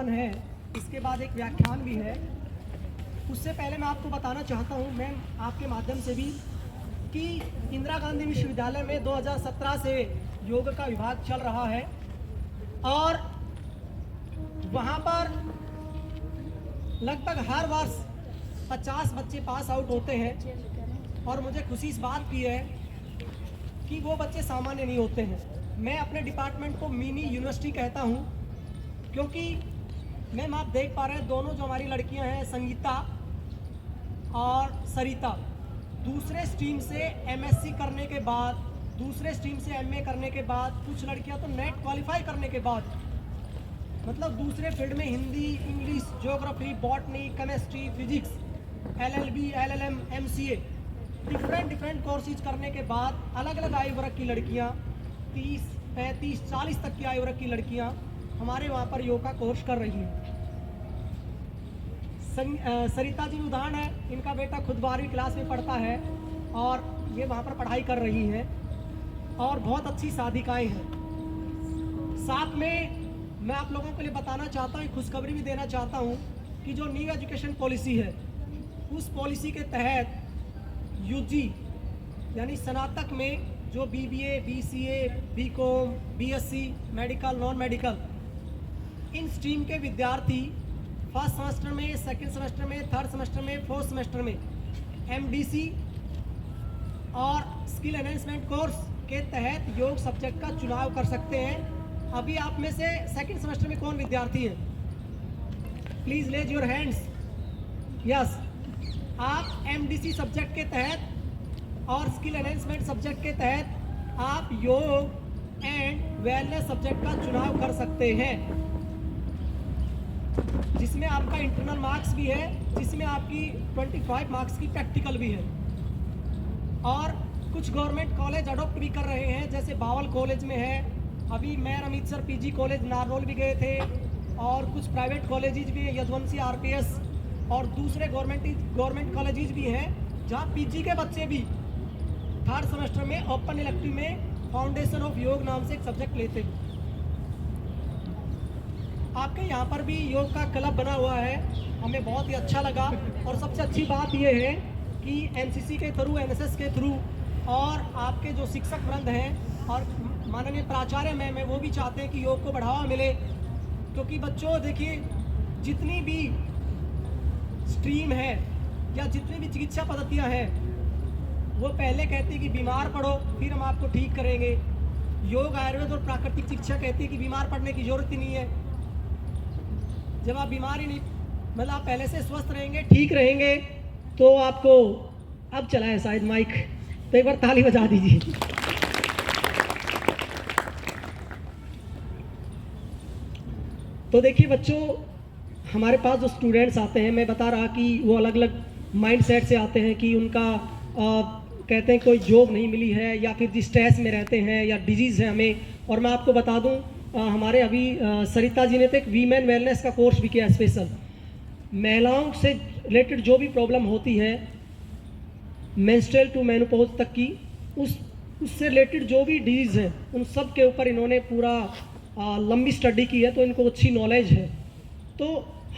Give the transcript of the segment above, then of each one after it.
समापन है, इसके बाद एक व्याख्यान भी है। उससे पहले मैं आपको बताना चाहता हूँ, मैं आपके माध्यम से भी, कि इंदिरा गांधी विश्वविद्यालय में 2017 से योग का विभाग चल रहा है और वहाँ पर लगभग हर वर्ष 50 बच्चे पास आउट होते हैं और मुझे खुशी इस बात की है कि वो बच्चे सामान्य नहीं होते हैं। मैं अपने डिपार्टमेंट को मिनी यूनिवर्सिटी कहता हूँ, क्योंकि मैम आप देख पा रहे हैं दोनों जो हमारी लड़कियां हैं, संगीता और सरिता, दूसरे स्ट्रीम से एमएससी करने के बाद, दूसरे स्ट्रीम से एमए करने के बाद, कुछ लड़कियां तो नेट क्वालिफाई करने के बाद, मतलब दूसरे फील्ड में Hindi, English, geography, botany, chemistry, physics, LLB, LLM, MCA, different courses करने के बाद अलग अलग आयु वर्ग की लड़कियां, 30, 35, 40 तक की आयु वर्ग की लड़कियां हमारे वहाँ पर योग का कोर्स कर रही हैं। सरिता जी उदाहरण है, इनका बेटा खुद 12वीं क्लास में पढ़ता है और ये वहाँ पर पढ़ाई कर रही हैं और बहुत अच्छी साधिकाएँ हैं। साथ में मैं आप लोगों के लिए बताना चाहता हूँ, खुशखबरी भी देना चाहता हूँ कि जो न्यू एजुकेशन पॉलिसी है, उस पॉलिसी के तहत यूजी यानी स्नातक में जो BBA, BCA, BCom, BSc, medical, non medical, इन स्ट्रीम के विद्यार्थी फर्स्ट सेमेस्टर में, सेकंड सेमेस्टर में, थर्ड सेमेस्टर में, फोर्थ सेमेस्टर में एमडीसी और स्किल एनहेंसमेंट कोर्स के तहत योग सब्जेक्ट का चुनाव कर सकते हैं। अभी आप में से सेकंड सेमेस्टर में कौन विद्यार्थी हैं? Please raise your hands. Yes, आप एमडीसी सब्जेक्ट के तहत और स्किल एनहेंसमेंट सब्जेक्ट के तहत आप योग एंड वेलनेस सब्जेक्ट का चुनाव कर सकते हैं, जिसमें आपका इंटरनल मार्क्स भी है, जिसमें आपकी 25 मार्क्स की प्रैक्टिकल भी है। और कुछ गवर्नमेंट कॉलेज अडॉप्ट भी कर रहे हैं, जैसे बावल कॉलेज में है, अभी मैं Amit sir PG college Narnaul भी गए थे, और कुछ प्राइवेट कॉलेजेस भी हैं, यदुवंशी, आरपीएस, और दूसरे गवर्नमेंट कॉलेजेस भी हैं जहाँ पीजी के बच्चे भी थर्ड सेमेस्टर में ओपन इलेक्टिव में फाउंडेशन ऑफ योग नाम से एक सब्जेक्ट लेते हैं। आपके यहाँ पर भी योग का क्लब बना हुआ है, हमें बहुत ही अच्छा लगा। और सबसे अच्छी बात यह है कि एनसीसी के थ्रू, एनएसएस के थ्रू, और आपके जो शिक्षक वृंद हैं और माननीय प्राचार्य मैम है, वो भी चाहते हैं कि योग को बढ़ावा मिले। क्योंकि बच्चों देखिए, जितनी भी स्ट्रीम है या जितनी भी चिकित्सा पद्धतियाँ हैं, वो पहले कहती है कि बीमार पड़ो फिर हम आपको ठीक करेंगे। योग, आयुर्वेद और प्राकृतिक चिकित्सा कहती है कि बीमार पड़ने की जरूरत ही नहीं है। जब आप बीमार ही नहीं, मतलब आप पहले से स्वस्थ रहेंगे, ठीक रहेंगे, तो आपको अब चला है शायद माइक, तो एक बार ताली बजा दीजिए। तो देखिए बच्चों, हमारे पास जो स्टूडेंट्स आते हैं, मैं बता रहा कि वो अलग अलग माइंड सेट से आते हैं कि उनका कहते हैं कोई जॉब नहीं मिली है, या फिर जिस स्ट्रेस में रहते हैं, या डिजीज़ है हमें। और मैं आपको बता दूं, हमारे अभी सरिता जी ने तो एक वीमेन वेलनेस का कोर्स भी किया स्पेशल। महिलाओं से रिलेटेड जो भी प्रॉब्लम होती है, मेंस्ट्रुअल टू मेनोपॉज तक की, उससे रिलेटेड जो भी डिजीज़ हैं, उन सब के ऊपर इन्होंने पूरा लंबी स्टडी की है, तो इनको अच्छी नॉलेज है। तो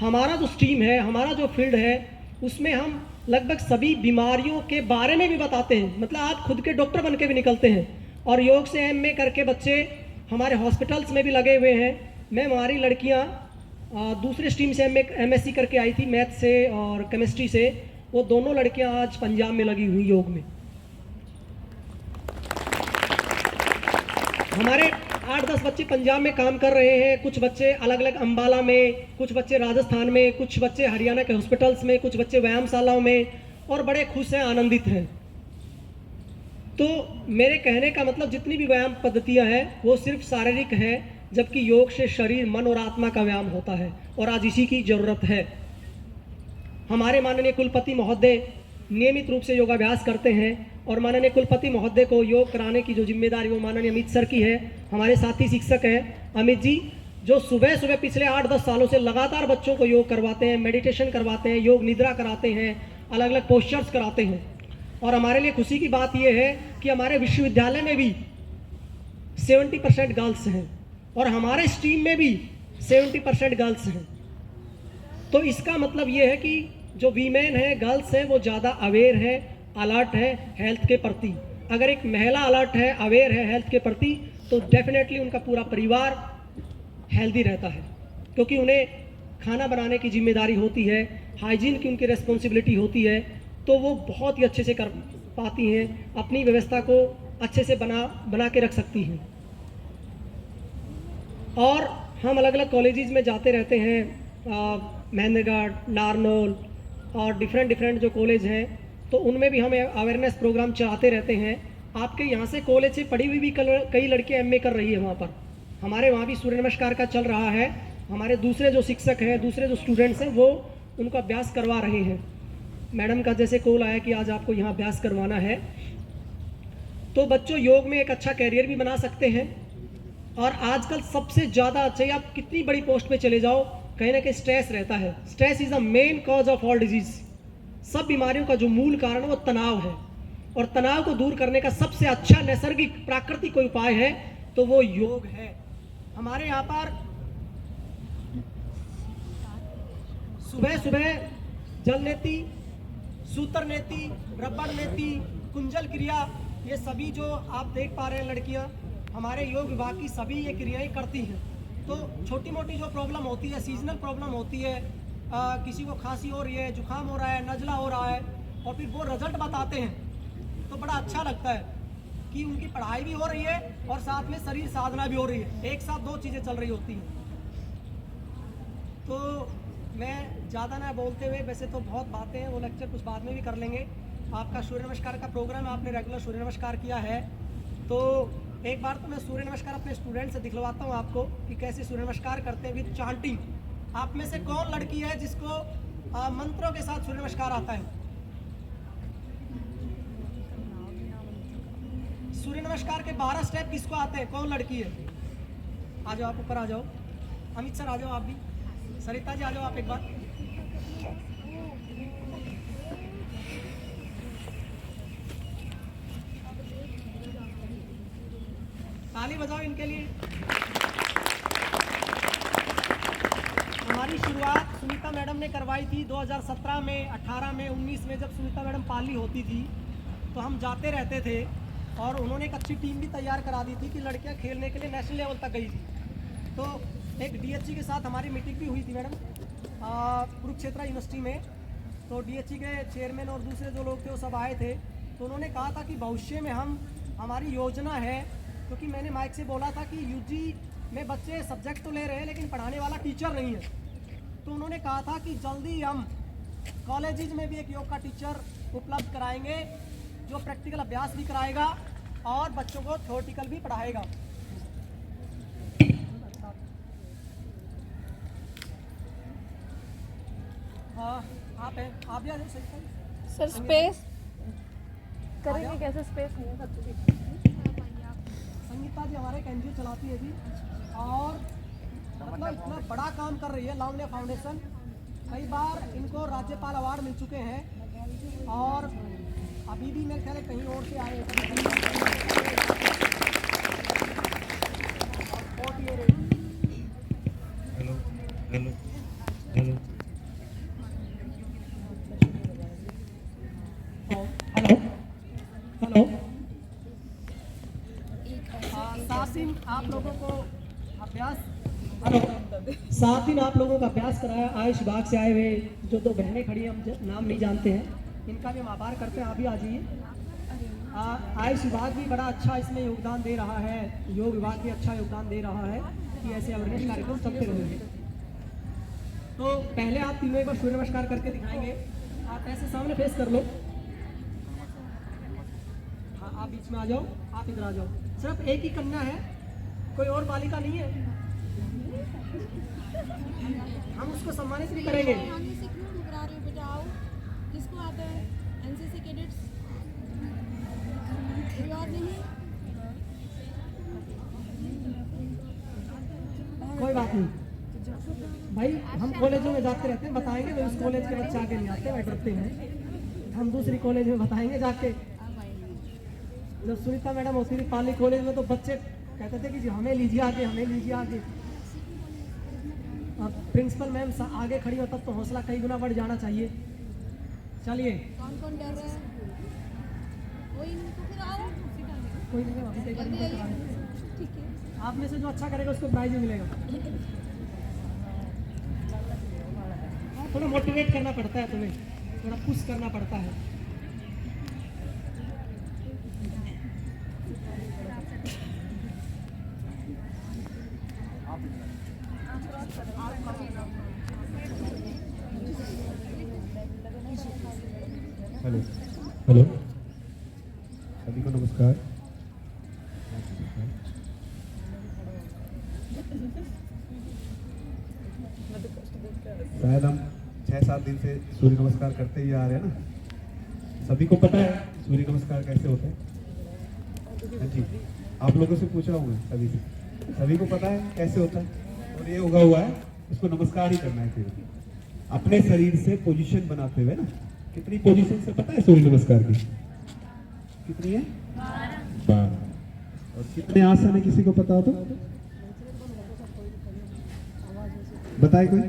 हमारा जो स्ट्रीम है, हमारा जो फील्ड है, उसमें हम लगभग सभी बीमारियों के बारे में भी बताते हैं। मतलब आप खुद के डॉक्टर बन के भी निकलते हैं। और योग से एमए करके बच्चे हमारे हॉस्पिटल्स में भी लगे हुए हैं। मैं, हमारी लड़कियां दूसरे स्ट्रीम से एमएससी करके आई थी, मैथ से और केमिस्ट्री से, वो दोनों लड़कियां आज पंजाब में लगी हुई योग में। हमारे 8-10 बच्चे पंजाब में काम कर रहे हैं, कुछ बच्चे अलग अलग अंबाला में, कुछ बच्चे राजस्थान में, कुछ बच्चे हरियाणा के हॉस्पिटल्स में, कुछ बच्चे व्यायामशालाओं में, और बड़े खुश हैं, आनंदित हैं। तो मेरे कहने का मतलब, जितनी भी व्यायाम पद्धतियां हैं वो सिर्फ शारीरिक है, जबकि योग से शरीर, मन और आत्मा का व्यायाम होता है, और आज इसी की जरूरत है। हमारे माननीय कुलपति महोदय नियमित रूप से योगाभ्यास करते हैं, और माननीय कुलपति महोदय को योग कराने की जो जिम्मेदारी वो माननीय अमित सर की है। हमारे साथी शिक्षक हैं अमित जी, जो सुबह सुबह पिछले 8-10 सालों से लगातार बच्चों को योग करवाते हैं, मेडिटेशन करवाते हैं, योग निद्रा कराते हैं, अलग अलग पोस्चर्स कराते हैं। और हमारे लिए खुशी की बात यह है कि हमारे विश्वविद्यालय में भी 70% गर्ल्स हैं, और हमारे स्ट्रीम में भी 70% गर्ल्स हैं। तो इसका मतलब ये है कि जो वीमेन है, गर्ल्स है, वो ज़्यादा अवेयर है, अलर्ट है हेल्थ के प्रति। अगर एक महिला अलर्ट है, अवेयर है हेल्थ के प्रति, तो डेफिनेटली उनका पूरा परिवार हेल्दी रहता है, क्योंकि उन्हें खाना बनाने की जिम्मेदारी होती है, हाइजीन की उनकी रिस्पॉन्सिबिलिटी होती है, तो वो बहुत ही अच्छे से कर पाती हैं, अपनी व्यवस्था को अच्छे से बना के रख सकती हैं। और हम अलग अलग कॉलेजेस में जाते रहते हैं, महेंद्रगढ़, नारनौल और डिफरेंट जो कॉलेज हैं, तो उनमें भी हम अवेयरनेस प्रोग्राम चलाते रहते हैं। आपके यहाँ से कॉलेज से पढ़ी हुई भी कई लड़कियाँ एमए कर रही है वहाँ पर। हमारे वहाँ भी सूर्य नमस्कार का चल रहा है। हमारे दूसरे जो शिक्षक हैं, दूसरे जो स्टूडेंट्स हैं, वो उनको अभ्यास करवा रहे हैं। मैडम का जैसे कॉल आया कि आज आपको यहाँ अभ्यास करवाना है, तो बच्चों योग में एक अच्छा कैरियर भी बना सकते हैं। और आजकल सबसे ज़्यादा, चाहे आप कितनी बड़ी पोस्ट पे चले जाओ, कहीं ना कहीं स्ट्रेस रहता है। Stress is the main cause of all disease. सब बीमारियों का जो मूल कारण है वो तनाव है, और तनाव को दूर करने का सबसे अच्छा नैसर्गिक प्राकृतिक कोई उपाय है तो वो योग है। हमारे यहाँ पर सुबह सुबह जल नेति, सूत्र नेति, रबड़ नेति, कुंजल क्रिया, ये सभी जो आप देख पा रहे हैं लड़कियाँ, हमारे योग विभाग की सभी ये क्रियाएं करती हैं। तो छोटी मोटी जो प्रॉब्लम होती है, सीजनल प्रॉब्लम होती है, किसी को खांसी हो रही है, जुकाम हो रहा है, नजला हो रहा है, और फिर वो रिजल्ट बताते हैं, तो बड़ा अच्छा लगता है कि उनकी पढ़ाई भी हो रही है और साथ में शरीर साधना भी हो रही है, एक साथ दो चीज़ें चल रही होती हैं। तो मैं ज़्यादा ना बोलते हुए, वैसे तो बहुत बातें हैं, वो लेक्चर कुछ बाद में भी कर लेंगे। आपका सूर्य नमस्कार का प्रोग्राम, आपने रेगुलर सूर्य नमस्कार किया है, तो एक बार तो मैं सूर्य नमस्कार अपने स्टूडेंट से दिखलवाता हूँ आपको कि कैसे सूर्य नमस्कार करते हैं विद चांटिंग। आप में से कौन लड़की है जिसको मंत्रों के साथ सूर्य नमस्कार आता है? सूर्य नमस्कार के 12 स्टेप किसको आते हैं? कौन लड़की है? आ जाओ, आप ऊपर आ जाओ। अमित सर आ जाओ, आप भी। सरिता जी आ जाओ आप एक बार। ताली बजाओ इनके लिए। हमारी शुरुआत सुनीता मैडम ने करवाई थी 2017 में, 18 में, 19 में, जब सुनीता मैडम पाली होती थी तो हम जाते रहते थे, और उन्होंने एक अच्छी टीम भी तैयार करा दी थी कि लड़कियां खेलने के लिए नेशनल लेवल तक गई थी। तो एक डीएचई के साथ हमारी मीटिंग भी हुई थी मैडम, कुरुक्षेत्र यूनिवर्सिटी में। तो डीएचई के चेयरमैन और दूसरे जो लोग थे वो सब आए थे। तो उन्होंने कहा था कि भविष्य में हमारी योजना है, क्योंकि मैंने माइक से बोला था कि यूजी में बच्चे सब्जेक्ट तो ले रहे हैं लेकिन पढ़ाने वाला टीचर नहीं है। तो उन्होंने कहा था कि जल्दी हम कॉलेजेस में भी एक योग का टीचर उपलब्ध कराएंगे, जो प्रैक्टिकल अभ्यास भी कराएगा और बच्चों को थ्योरेटिकल भी पढ़ाएगा। हाँ, आप हैं, आप भी आ जाओ सर। स्पेस करेंगे कैसे? स्पेस संगीता जी हमारे एनजीओ चलाती है जी, और मतलब इतना बड़ा काम कर रही है लावण्य फाउंडेशन। कई बार इनको राज्यपाल अवार्ड मिल चुके हैं, और अभी भी मेरे ख्याल कहीं और से आए हेलो हेलो हेलो हेलो। सात दिन आप लोगों को अभ्यास सात दिन आप लोगों का अभ्यास कराया। आयुष विभाग से आए हुए जो दो बहनें खड़ी हैं, हम नाम नहीं जानते हैं, इनका भी हम आभार करते हैं। आप भी आ जाइए। आयुष विभाग भी बड़ा अच्छा इसमें योगदान दे रहा है, योग विभाग भी अच्छा योगदान दे रहा है कि ऐसे अवेयरनेस कार्यक्रम चलते रहेंगे। तो पहले आप तीनों एक बार सूर्य नमस्कार करके दिखाएंगे। आप ऐसे सामने फेस कर लो। हाँ, आप बीच में आ जाओ, आप इधर आ जाओ। सिर्फ एक ही कन्या है, कोई और बालिका नहीं है। हम उसको सम्मानित भी करेंगे। किसको आता है? एनसीसी कैडेट्स और नहीं? कोई बात नहीं भाई, हम कॉलेजों में जाते रहते हैं, बताएंगे। भाई उस कॉलेज के बच्चे आगे नहीं आते, वह डरते हैं। हम दूसरी कॉलेज में बताएंगे जाके। जब सुनीता मैडम होती थी पाली कॉलेज में, तो बच्चे कहते थे कि जी हमें लीजिए आगे, हमें लीजिए आगे। और प्रिंसिपल मैम आगे खड़ी हो तब तो हौसला कई गुना बढ़ जाना चाहिए। चलिए कौन कौन कर रहा है? कोई नहीं तो फिर आओ। कोई नहीं, अभी कई बार जल्दी इनको करा आइए। देंगे। ठीक है। आप में से जो अच्छा करेगा उसको प्राइज भी मिलेगा। थोड़ा मोटिवेट करना पड़ता है तुम्हें, थोड़ा पुश करना पड़ता है। हेलो हेलो, सभी को नमस्कार। शायद हम 6-7 दिन से सूर्य नमस्कार करते ही आ रहे हैं ना। सभी को पता है सूर्य नमस्कार कैसे होता है? हाँ जी, आप लोगों से पूछ रहा हूँ मैं सभी से, सभी को पता है कैसे होता है? और ये उगा हुआ है, इसको नमस्कार ही करना है फिर अपने शरीर से पोजीशन बनाते हुए ना। कितनी पोजीशन से पता है सूर्य नमस्कार की? कितनी है? 12। और कितने आसन है किसी को पता हो तो बताए, कोई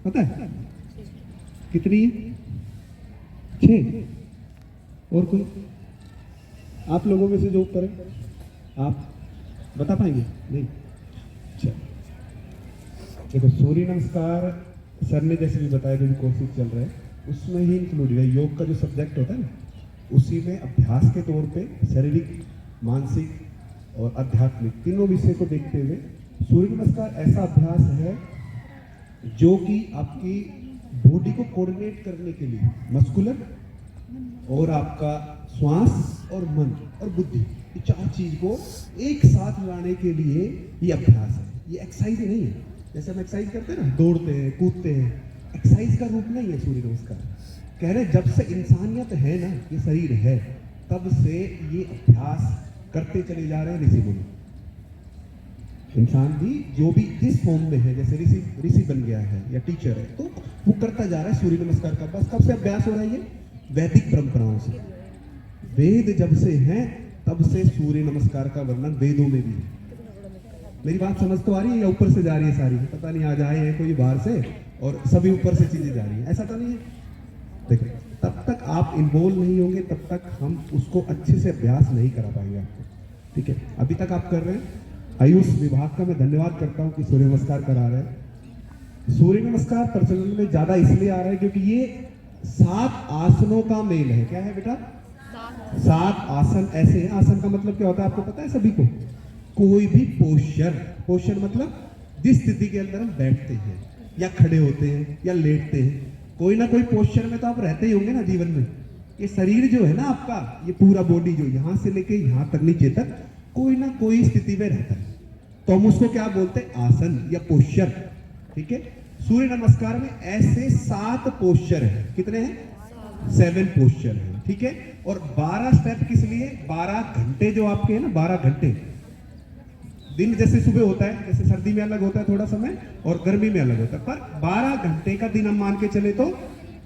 पता है कितनी है? 6। और कोई आप लोगों में से जो ऊपर है आप बता पाएंगे? नहीं। अच्छा, देखो सूर्य नमस्कार सर ने जैसे भी बताया कि कोर्सेज चल रहे हैं उसमें ही इंक्लूडेड है। योग का जो सब्जेक्ट होता है ना उसी में अभ्यास के तौर पे शारीरिक, मानसिक और आध्यात्मिक तीनों विषय को देखते हुए सूर्य नमस्कार ऐसा अभ्यास है जो कि आपकी बॉडी को कोऑर्डिनेट करने के लिए मस्कुलर और आपका श्वास और मन और बुद्धि, ये 4 चीज को एक साथ लाने के लिए ये अभ्यास है। ये एक्सरसाइज नहीं है, जैसे हम एक्सरसाइज करते हैं ना, दौड़ते हैं, कूदते हैं, एक्सरसाइज का रूप नहीं है सूर्य नमस्कार। कह रहे जब से इंसानियत है ना, ये शरीर है, तब से ये अभ्यास करते चले जा रहे हैं ऋषि मुनि। इंसान भी जो भी जिस फॉर्म में है, जैसे ऋषि बन गया है या टीचर है, तो वो करता जा रहा है सूर्य नमस्कार का। बस कब से अभ्यास हो रहा है? ये वैदिक परंपराओं से, वेद जब से हैं तब से सूर्य नमस्कार का वर्णन वेदों में भी है। मेरी बात समझ तो आ रही है या ऊपर से जा रही है सारी? पता नहीं आज आए हैं कोई बाहर से और सभी ऊपर से चीजें जा रही है, ऐसा तो नहीं है। देखो तब तक आप इन्वॉल्व नहीं होंगे तब तक हम उसको अच्छे से अभ्यास नहीं करा पाएंगे आपको, ठीक है? अभी तक आप कर रहे हैं। आयुष विभाग का मैं धन्यवाद करता हूँ कि सूर्य नमस्कार करा रहे हैं। सूर्य नमस्कार प्रचलन में ज्यादा इसलिए आ रहा है क्योंकि ये 7 आसनों का मेल है। क्या है बेटा? 7 आसन ऐसे हैं। आसन का मतलब क्या होता है आपको पता है सभी को? कोई भी पोस्चर मतलब जिस स्थिति के अंदर हम बैठते हैं या खड़े होते हैं या लेटते हैं, कोई ना कोई पोस्चर में तो आप रहते ही होंगे ना जीवन में। ये शरीर जो है ना आपका, ये पूरा बॉडी जो यहाँ से लेके यहाँ तक नीचे तक कोई ना कोई स्थिति में रहता है, तो हम उसको क्या बोलते हैं? आसन या पोस्चर, ठीक है? सूर्य नमस्कार में ऐसे 7 पोस्चर है। कितने हैं? 7 पोस्चर है, ठीक है? और 12 स्टेप किस लिए? 12 घंटे जो आपके है ना, 12 घंटे दिन जैसे सुबह होता है, जैसे सर्दी में अलग होता है थोड़ा समय और गर्मी में अलग होता है, पर 12 घंटे का दिन हम मान के चले तो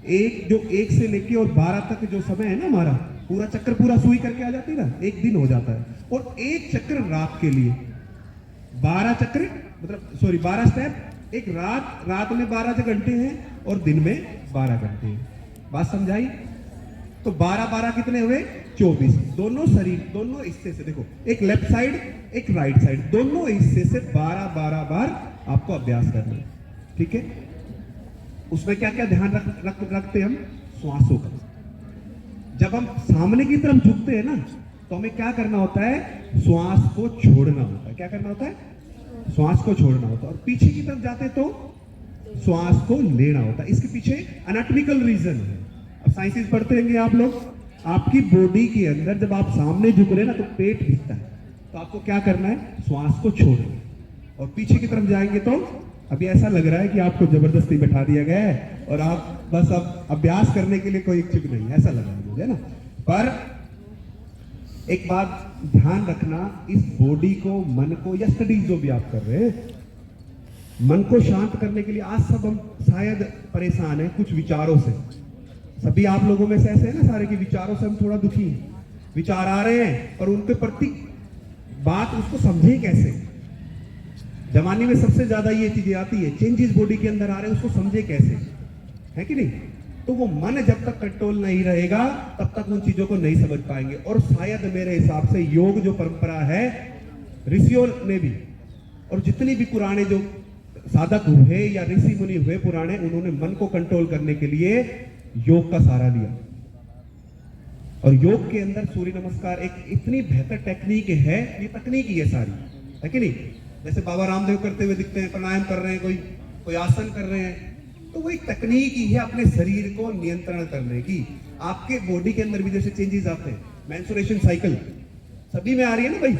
एक से लेके और 12 तक जो समय है ना हमारा, पूरा चक्कर पूरा सुई करके आ जाती है ना, एक दिन हो जाता है। और एक चक्र रात के लिए 12 चक्र मतलब 12 स्टेप। एक रात में 12 घंटे हैं और दिन में 12 घंटे हैं। बात समझाई? तो 12 कितने हुए? 24। दोनों शरीर, दोनों हिस्से से देखो, एक लेफ्ट साइड एक राइट साइड, दोनों हिस्से से 12 बार आपको अभ्यास करना है, ठीक है? उसमें क्या क्या ध्यान रखते हैं हम? श्वासों का। जब हम सामने की तरफ झुकते हैं ना तो हमें क्या करना होता है? श्वास को छोड़ना होता है। क्या करना होता है? श्वास को छोड़ना होता है। और पीछे की तरफ जाते तो श्वास को लेना होता है। इसके पीछे एनाटॉमिकल रीजन है। अब साइंसेस पढ़ते रहेंगे आप लोग। आपकी बॉडी के अंदर जब आप सामने झुक रहे ना तो पेट दिखता है, तो आपको क्या करना है? श्वास को छोड़ना है। और पीछे की तरफ जाएंगे तो अभी ऐसा लग रहा है कि आपको जबरदस्ती बैठा दिया गया है और आप बस अब अभ्यास करने के लिए कोई इच्छुक नहीं, ऐसा लग रहा है मुझे ना। पर एक बात ध्यान रखना, इस बॉडी को, मन को या स्टडीज जो भी आप कर रहे हैं, मन को शांत करने के लिए आज सब हम शायद परेशान हैं कुछ विचारों से। सभी आप लोगों में से ऐसे है ना सारे के विचारों से हम थोड़ा दुखी हैं। विचार आ रहे हैं और उनके प्रति बात उसको समझे कैसे? जवानी में सबसे ज्यादा ये चीजें आती है, चेंजेस बॉडी के अंदर आ रहे हैं, उसको समझे कैसे, है कि नहीं? तो वो मन जब तक कंट्रोल नहीं रहेगा तब तक उन चीजों को नहीं समझ पाएंगे। और शायद मेरे हिसाब से योग जो परंपरा है, ऋषियों ने भी और जितनी भी पुराने जो साधक हुए या ऋषि मुनि हुए पुराने, उन्होंने मन को कंट्रोल करने के लिए योग का सहारा लिया। और योग के अंदर सूर्य नमस्कार एक इतनी बेहतर टेक्निक है, ये तकनीक ही है सारी, है कि नहीं? जैसे बाबा रामदेव करते हुए दिखते हैं, प्राणायाम कर रहे हैं, कोई आसन कर रहे हैं, तो वो एक तकनीक ही है अपने शरीर को नियंत्रण करने की। आपके बॉडी के अंदर भी जैसे चेंजेस आते हैं, मेंस्ट्रुएशन साइकिल सभी में आ रही है ना भाई,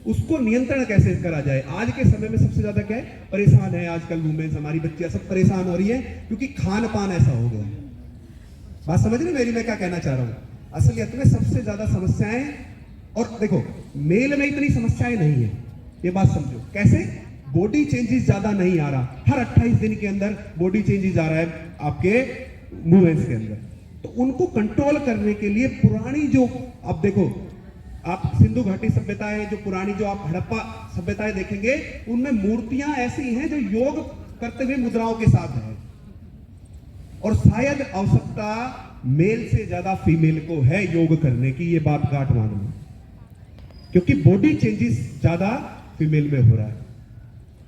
उसको नियंत्रण कैसे करा जाए। आज के समय में सबसे ज्यादा क्या है, परेशान है आजकल वुमेन्स, हमारी बच्चियां सब परेशान हो रही है क्योंकि खान पान ऐसा हो गया है। बात समझ रहे मेरी, मैं क्या कहना चाह रहा हूं? असलियत में सबसे ज्यादा समस्याएं, और देखो मेल में इतनी समस्याएं नहीं है, ये बात समझो। कैसे? बॉडी चेंजेस ज्यादा नहीं आ रहा, हर 28 दिन के अंदर बॉडी चेंजेस आ रहा है आपके मूवमेंट्स के अंदर। तो उनको कंट्रोल करने के लिए पुरानी जो, अब देखो आप सिंधु घाटी सभ्यताएं, जो पुरानी जो आप हड़प्पा सभ्यताएं देखेंगे, उनमें मूर्तियां ऐसी हैं जो योग करते हुए मुद्राओं के साथ है। और शायद आवश्यकता मेल से ज्यादा फीमेल को है योग करने की, ये बात गांठ मानना, क्योंकि बॉडी चेंजेस ज्यादा फीमेल में हो रहा है।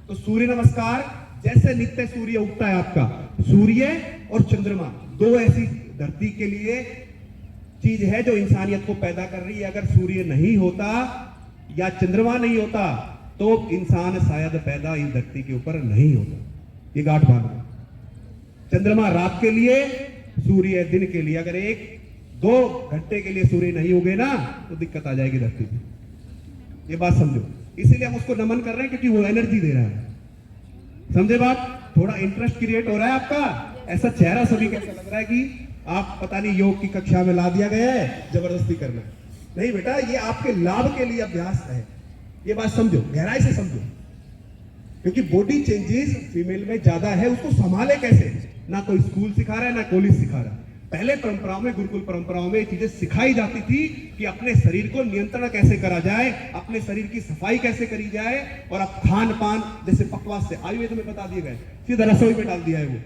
तो सूर्य नमस्कार, जैसे नित्य सूर्य उगता है आपका, सूर्य और चंद्रमा दो ऐसी धरती के लिए चीज है जो इंसानियत को पैदा कर रही है। अगर सूर्य नहीं होता या चंद्रमा नहीं होता तो इंसान शायद पैदा इस धरती के ऊपर नहीं होता, ये गांठ बांधना। चंद्रमा रात के लिए, सूर्य दिन के लिए। अगर 1-2 घंटे के लिए सूर्य नहीं उगे ना तो दिक्कत आ जाएगी धरती पे, ये बात समझो। इसीलिए हम उसको नमन कर रहे हैं क्योंकि वो एनर्जी दे रहा है, समझे बात? थोड़ा इंटरेस्ट क्रिएट हो रहा है आपका, ऐसा चेहरा सभी का लग रहा है कि आप पता नहीं योग की कक्षा में ला दिया गया है जबरदस्ती करना। नहीं बेटा, ये आपके लाभ के लिए अभ्यास है, ये बात समझो, गहराई से समझो। क्योंकि बॉडी चेंजेस फीमेल में ज्यादा है, उसको संभाले कैसे? ना कोई स्कूल सिखा रहा है ना कॉलेज सिखा रहा है। पहले परंपराओं में, गुरुकुल परंपराओं में चीजें सिखाई जाती थी कि अपने शरीर को नियंत्रण कैसे करा जाए, अपने शरीर की सफाई कैसे करी जाए। और अब खान पान जैसे पकवास से आयुर्वेद में बता दिए गए, सीधा रसोई में डाल दिया है। वो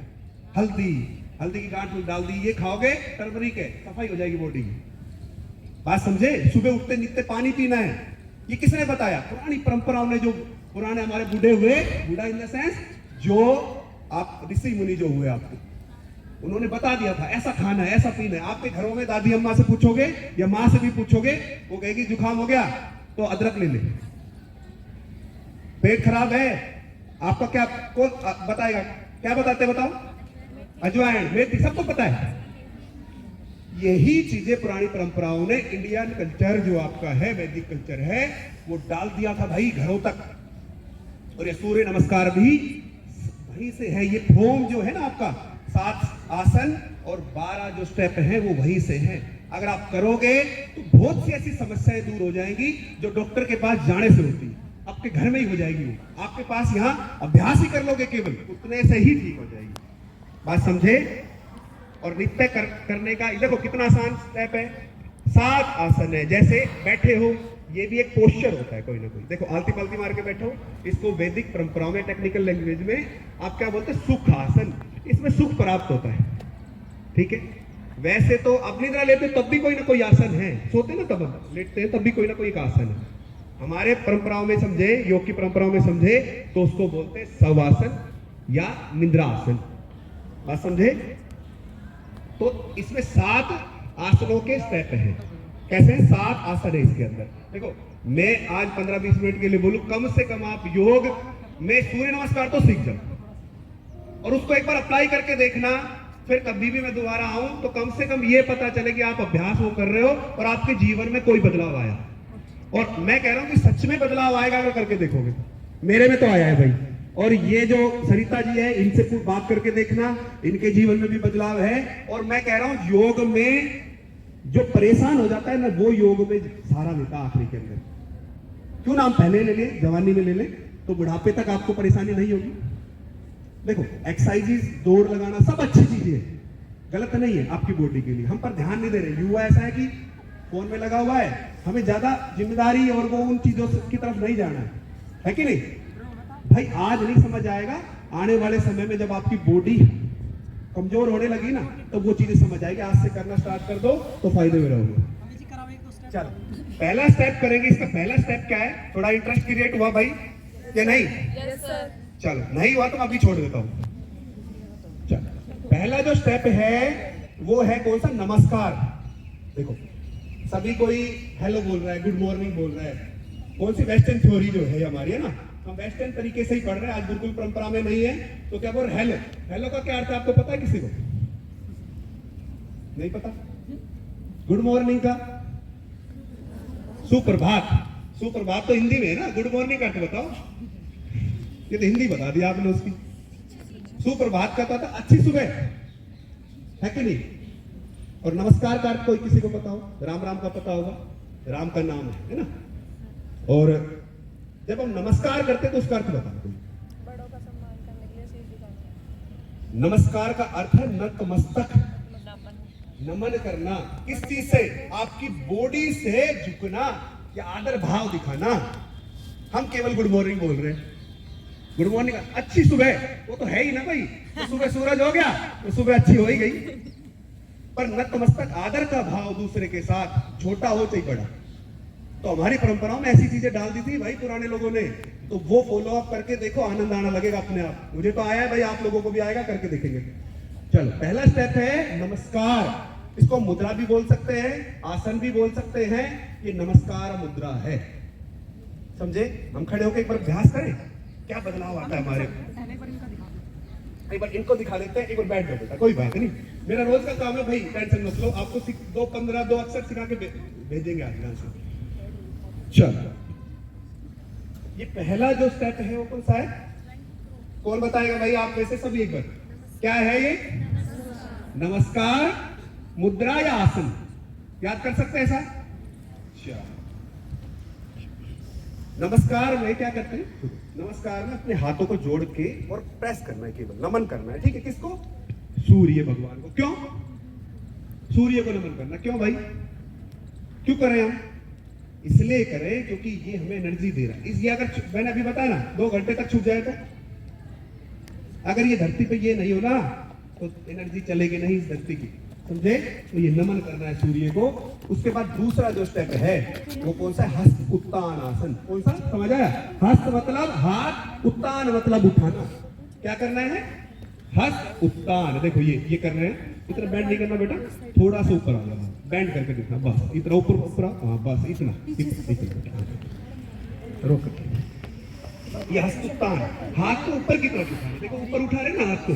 हल्दी की गांठ में डाल दी, ये खाओगे टर्मरिक है, सफाई हो जाएगी बॉडी की। बात समझे? सुबह उठते नित्य पानी पीना है, ये किसने बताया? पुरानी परंपराओं ने, जो पुराने हमारे बूढ़े हुए, बूढ़ा इन द सेंस जो आप ऋषि मुनि जो हुए आपको, उन्होंने बता दिया था ऐसा खाना है, ऐसा पीना है। आपके घरों में दादी अम्मा से पूछोगे या माँ से भी पूछोगे, वो कहेगी जुकाम हो गया तो अदरक ले ले, पेट खराब है आपका, क्या कौन बताएगा? क्या बताते बताओ? अजवाइन, मेथी, सबको पता है। यही चीजें पुरानी परंपराओं ने, इंडियन कल्चर जो आपका है, वैदिक कल्चर है, वो डाल दिया था भाई घरों तक। और ये सूर्य नमस्कार भी वहीं से है। ये फॉर्म जो है ना आपका, 7 आसन और 12 जो स्टेप हैं वो वहीं से हैं। अगर आप करोगे तो बहुत सी ऐसी समस्याएं दूर हो जाएंगी जो डॉक्टर के पास जाने से होती, आपके घर में ही हो जाएगी। वो आपके पास यहाँ अभ्यास ही कर लोगे केवल, उतने से ही ठीक हो जाएगी। बात समझे? और नित्य करने का देखो कितना आसान स्टेप है। 7 आसन है, जैसे बैठे हो, ये भी एक पोस्चर होता है कोई ना कोई। देखो आलती पालती मार के बैठो, इसको वैदिक परंपराओं में, टेक्निकल लैंग्वेज में आप क्या बोलते हैं? सुख आसन। इसमें सुख प्राप्त होता है, ठीक है। वैसे तो अब निद्रा लेते तब भी कोई ना कोई आसन है, सोते ना तब हम लेटते हैं तब भी कोई ना कोई एक आसन है। हमारे परंपराओं में समझे, योग की परंपराओं में समझे तो उसको बोलते हैं शवासन या निद्रा आसन। बात समझे? तो इसमें 7 आसनों के स्टेप हैं। कैसे हैं? 7 आसन है इसके अंदर। देखो मैं आज 15-20 मिनट के लिए बोलूं, कम से कम आप योग में सूर्य नमस्कार तो सीख जाओ और उसको एक बार अप्लाई करके देखना। फिर कभी भी मैं दोबारा आऊं तो कम से कम ये पता चले कि आप अभ्यास वो कर रहे हो और आपके जीवन में कोई बदलाव आया। और मैं कह रहा हूं कि सच में बदलाव आएगा अगर करके देखोगे। मेरे में तो आया है भाई। और ये जो सरिता जी है, इनसे बात करके देखना, इनके जीवन में भी बदलाव है। और मैं कह रहा हूं योग में जो परेशान हो जाता है ना, वो योग में सहारा लेता आखिरी के अंदर। क्यों ना हम पहले ले लें, जवानी में ले लें, तो बुढ़ापे तक आपको परेशानी नहीं होगी। देखो एक्सरसाइजेस, दौड़ लगाना, सब अच्छी चीजें हैं, गलत नहीं है आपकी बॉडी के लिए। हम पर ध्यान नहीं दे रहे। युवा ऐसा है कि फोन में लगा हुआ है, हमें ज्यादा जिम्मेदारी और वो उन चीजों की तरफ नहीं जाना है कि नहीं? भाई आज नहीं समझ आएगा, आने वाले समय में जब आपकी बॉडी कमजोर होने लगी ना तो वो चीजें समझ आएगी। आज से करना स्टार्ट कर दो तो फायदे में रहोगे। चलो पहला स्टेप करेंगे। इसका पहला स्टेप क्या है? थोड़ा इंटरेस्ट क्रिएट हुआ भाई या नहीं? Yes sir. चलो नहीं हुआ तो मैं अभी छोड़ देता हूँ। चलो पहला जो स्टेप है वो है कौन सा? नमस्कार। देखो सभी कोई हेलो बोल रहा है, गुड मॉर्निंग बोल रहा है। कौन सी वेस्टर्न थ्योरी जो है हमारी, है ना, हम वेस्टर्न तरीके से ही पढ़ रहे हैं, आज गुरुकुल परंपरा में नहीं है। तो क्या बोल रहे? हेलो। हेलो का क्या अर्थ है आपको पता है? किसी को नहीं पता? गुड मॉर्निंग का सुप्रभात। सुप्रभात तो हिंदी में है ना, गुड मॉर्निंग का अर्थ बताओ। ये तो हिंदी बता दी आपने उसकी। सुप्रभात का तो अच्छी सुबह है कि नहीं? और नमस्कार का अर्थ कोई किसी को पता हो? राम राम का पता होगा, राम का नाम है ना। और जब हम नमस्कार करते तो उसका अर्थ बताओ कोई। बड़ों का सम्मान करने के लिए सिर झुकाना। नमस्कार का अर्थ है नतमस्तक, नमन करना। किस चीज से? आपकी बॉडी से झुकना या आदर भाव दिखाना। हम केवल गुड मॉर्निंग बोल रहे हैं। गुड मॉर्निंग अच्छी सुबह, वो तो है ही ना भाई। तो सुबह सूरज हो गया तो सुबह अच्छी हो ही गई। पर नतमस्तक आदर का भाव दूसरे के साथ, छोटा हो चाहे बड़ा। तो हमारी परंपराओं में ऐसी चीजें डाल दी थी भाई पुराने लोगों ने। तो वो फॉलो अप करके देखो, आनंद आना लगेगा अपने आप। मुझे तो आया है भाई, आप लोगों को भी आएगा, करके देखेंगे। चलो पहला स्टेप है नमस्कार। इसको मुद्रा भी बोल सकते हैं, आसन भी बोल सकते हैं। ये नमस्कार मुद्रा है, समझे? हम खड़े होकर एक बार अभ्यास करें, क्या बदलाव आता है हमारे। एक बार इनको दिखा देते हैं। एक बार बैठ जाओ बेटा, कोई बात नहीं, मेरा रोज का काम है भाई, टेंशन मत लो। आपको 2 अक्षर सिखा के भेजेंगे आज यहाँ से। चलो ये पहला जो स्टेप है वो कौन सा है? कौन बताएगा भाई? आप में से सभी एक बार, क्या है ये? नमस्कार मुद्रा या आसन? याद कर सकते हैं ऐसा? नमस्कार में क्या करते हैं? नमस्कार में अपने हाथों को जोड़ के और प्रेस करना है, केवल नमन करना है। ठीक है? किसको? सूर्य भगवान को। क्यों सूर्य को नमन करना? क्यों भाई, क्यों करें हम? इसलिए करें क्योंकि ये हमें एनर्जी दे रहा है। इसलिए अगर मैंने अभी बताया ना 2 घंटे तक छूट जाए तो, अगर ये धरती पे ये नहीं हो ना तो एनर्जी चलेगी नहीं इस धरती की, समझे? तो ये नमन करना है सूर्य को। उसके बाद दूसरा जो स्टेप है वो कौन सा? हस्त उत्तान आसन। कौन सा? समझ आया? हस्त मतलब हाथ, उत्तान मतलब उठाना। क्या करना है? हस्त उत्तान। देखो ये कर रहे हैं। इतना बैंड नहीं करना बेटा, थोड़ा सा ऊपर आ जाना, बैंड करके दिखना, बस इतना ऊपर ऊपर। हाँ बस इतना रोक। ये हस्त उत्तान, हाथ को ऊपर की तरफ उठाना। देखो ऊपर उठा रहे ना हाथ को,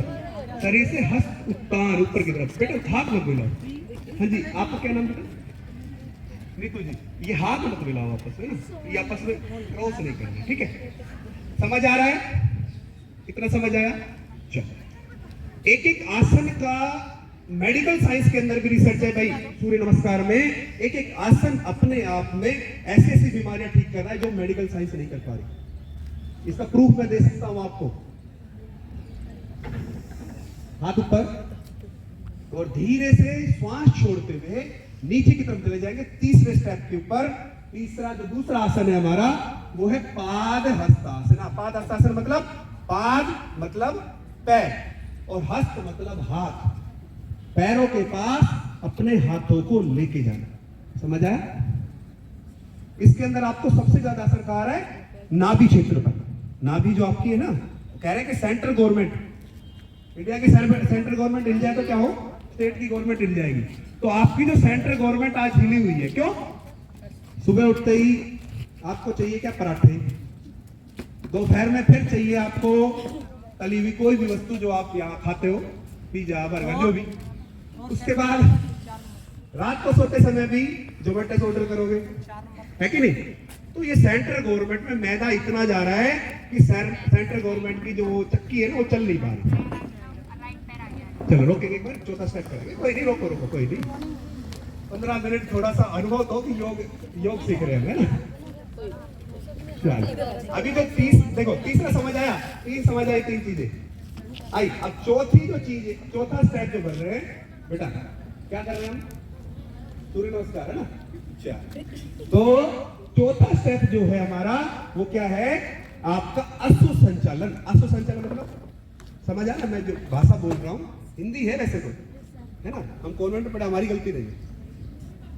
शरीर से हस्त उत्तान ऊपर की तरफ। बेटा हाथ मत मिलाओ। हाँ जी, आपका क्या नाम बेटा? नीतू जी। ये हाथ मत मिलाओ आपस में ना, ये आपस में क्रॉस नहीं करना, ठीक है? समझ आ रहा है? इतना समझ आया? चलो एक एक आसन का मेडिकल साइंस के अंदर भी रिसर्च है भाई। सूर्य नमस्कार में एक एक आसन अपने आप में ऐसी ऐसी बीमारियां ठीक कर रहा है जो मेडिकल साइंस नहीं कर पा रही। इसका प्रूफ मैं दे सकता हूं आपको। हाथ ऊपर और धीरे से श्वास छोड़ते हुए नीचे की तरफ चले जाएंगे। तीसरे स्टेप के ऊपर तीसरा जो दूसरा आसन है हमारा वो है पाद हस्तासन। पाद हस्तासन मतलब पाद मतलब पैर और हस्त मतलब हाथ। पैरों के पास अपने हाथों को लेके जाना, समझ आया? इसके अंदर आपको सबसे ज्यादा असर कहा रहा है नाभि क्षेत्र पर। नाभि जो आपकी है ना, कह रहे हैं कि सेंट्रल गवर्नमेंट, इंडिया की सेंट्रल गवर्नमेंट हिल जाए तो क्या हो? स्टेट की गवर्नमेंट हिल जाएगी। तो आपकी जो सेंट्रल गवर्नमेंट आज हिली हुई है, क्यों? सुबह उठते ही आपको चाहिए क्या? पराठे। दोपहर में फिर चाहिए आपको तली हुई कोई भी वस्तु जो आप यहाँ खाते हो, पिज्जा बर्गर जो भी। उसके बाद रात को सोते समय भी जोमेटो से ऑर्डर करोगे, है कि नहीं? तो ये सेंट्रल गवर्नमेंट में मैदा इतना जा रहा है कि सेंट्रल गवर्नमेंट की जो चक्की है ना वो चल नहीं पा रही। चलो रोकेंगे एक बार, चौथा स्टेप करेंगे। कोई नहीं, रोको रोको, कोई नहीं। 15 मिनट थोड़ा सा अनुभव तो कि योग सीख रहे हैं ना। अभी जो देखो तीसरा समझ आया, 3 समझ आई, 3 चीजें आई। अब चौथी जो चीज है, चौथा स्टेप जो कर रहे हैं बेटा, क्या कर रहे हैं हम? सूर्य नमस्कार है ना। अच्छा, तो चौथा स्टेप जो है हमारा वो क्या है? आपका अश्व संचालन। अश्व संचालन मतलब समझ आया मैं जो भाषा बोल रहा हूँ, हिंदी है वैसे तो, है ना, हम कॉन्वेंट में पढ़े, हमारी गलती नहीं है।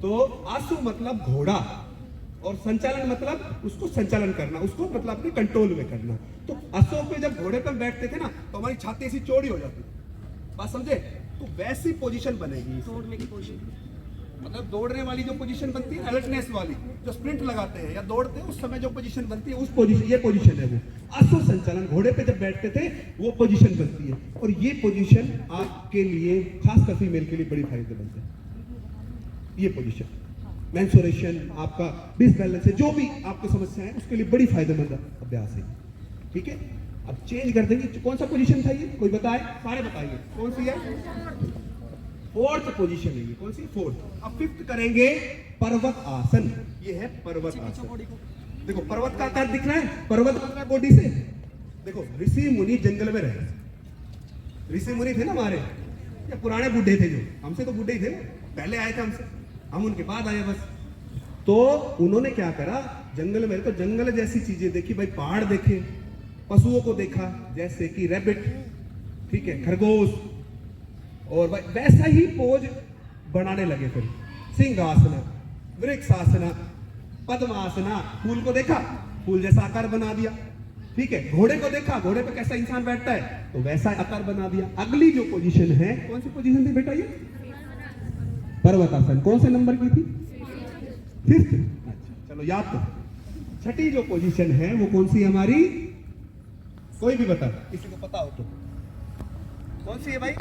तो अश्व मतलब घोड़ा और संचालन मतलब उसको संचालन करना, उसको मतलब अपने कंट्रोल में करना। तो अश्व पे जब घोड़े पर बैठते थे ना तो हमारी छाती ऐसी चौड़ी हो जाती, बात समझे? तो वैसी पोजीशन बनेगी, तोड़ने की कोशिश। मतलब दौड़ने वाली जो पोजीशन बनती है, अलर्टनेस वाली, जो स्प्रिंट लगाते हैं या दौड़ते हैं उस समय जो पोजीशन बनती है, उस पोजीशन, ये पोजीशन है वो अश्व संचालन। घोड़े पे जब बैठते थे वो पोजीशन बनती है, और ये पोजीशन आपके लिए, खासकर फीमेल के लिए बड़ी फायदेमंद है। ये पोजीशन मेंस्ट्रुएशन, आपका डिसबैलेंस है, जो भी आपकी समस्या है उसके लिए बड़ी फायदेमंद अभ्यास है। ठीक है, अब चेंज कर देंगे। कौन सा पोजीशन था ये, कोई बताए? सारे बताइए कौन सी है? फोर्थ पोजीशन है ये। कौन सी? फोर्थ। अब फिफ्थ करेंगे पर्वत आसन। ये है पर्वत आसन। देखो पर्वत का आकार दिख रहा है, पर्वत बन रहा है बॉडी से। देखो ऋषि मुनि जंगल में रहे, ऋषि मुनि थे ना हमारे, या पुराने बूढ़े थे, जो हमसे तो बूढ़े ही थे, पहले आए थे हमसे, हम उनके बाद आए बस। तो उन्होंने क्या करा, जंगल में, तो जंगल जैसी चीजें देखी भाई, पहाड़ देखे, पशुओं को देखा जैसे कि रैबिट, ठीक है, खरगोश, और भाई वैसा ही पोज बनाने लगे। फिर सिंहासना, वृक्षासना, पद्मासना, फूल को देखा, फूल जैसा आकार बना दिया, ठीक है, घोड़े को देखा, घोड़े पे कैसा इंसान बैठता है तो वैसा आकार बना दिया। अगली जो पोजीशन है, कौन सी पोजीशन थी बेटा ये? पर्वतासन। कौन से नंबर की थी? फिफ्थ। अच्छा चलो याद करो। छठी जो पोजीशन है वो कौन सी है हमारी? कोई भी बता, किसी को पता हो तो। कौन सी है भाई?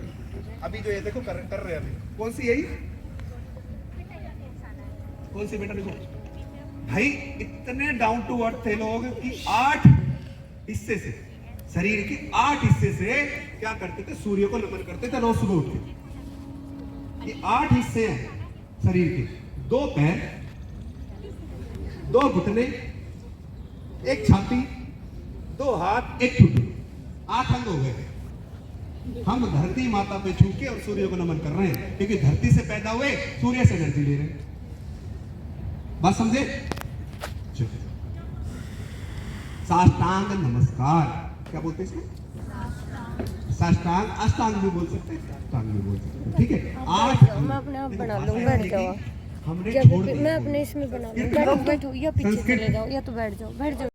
अभी जो ये देखो कर रहे हैं अभी, कौन सी है ये? कौन सी बेटा? देखो भाई इतने डाउन टू अर्थ थे लोग कि 8 हिस्से से, शरीर के 8 हिस्से से क्या करते थे? सूर्य को नमन करते थे रोज सुबह उठ के। ये 8 हिस्से हैं शरीर के, 2 पैर, 2 घुटने, 1 छाती, 2 हाथ, 1 ठुड्डी, 8 अंग हो गए। हम धरती माता पे छू के और सूर्य को नमन कर रहे हैं, क्योंकि धरती से पैदा हुए, सूर्य से एनर्जी ले रहे हैं। बात समझे? साष्टांग नमस्कार, क्या बोलते हैं इसको? साष्टांग, अष्टांग भी बोल सकते हैं, साष्टांग भी बोल सकते हैं, ठीक है। 8 मैं अपने आप बना लूँ, बैठ जाओ। हमने जब छोड़ मैं अपने इसमें बना लूँ, बैठो या पीछे चले जाओ, या तो बैठ जाओ, बैठ जाओ।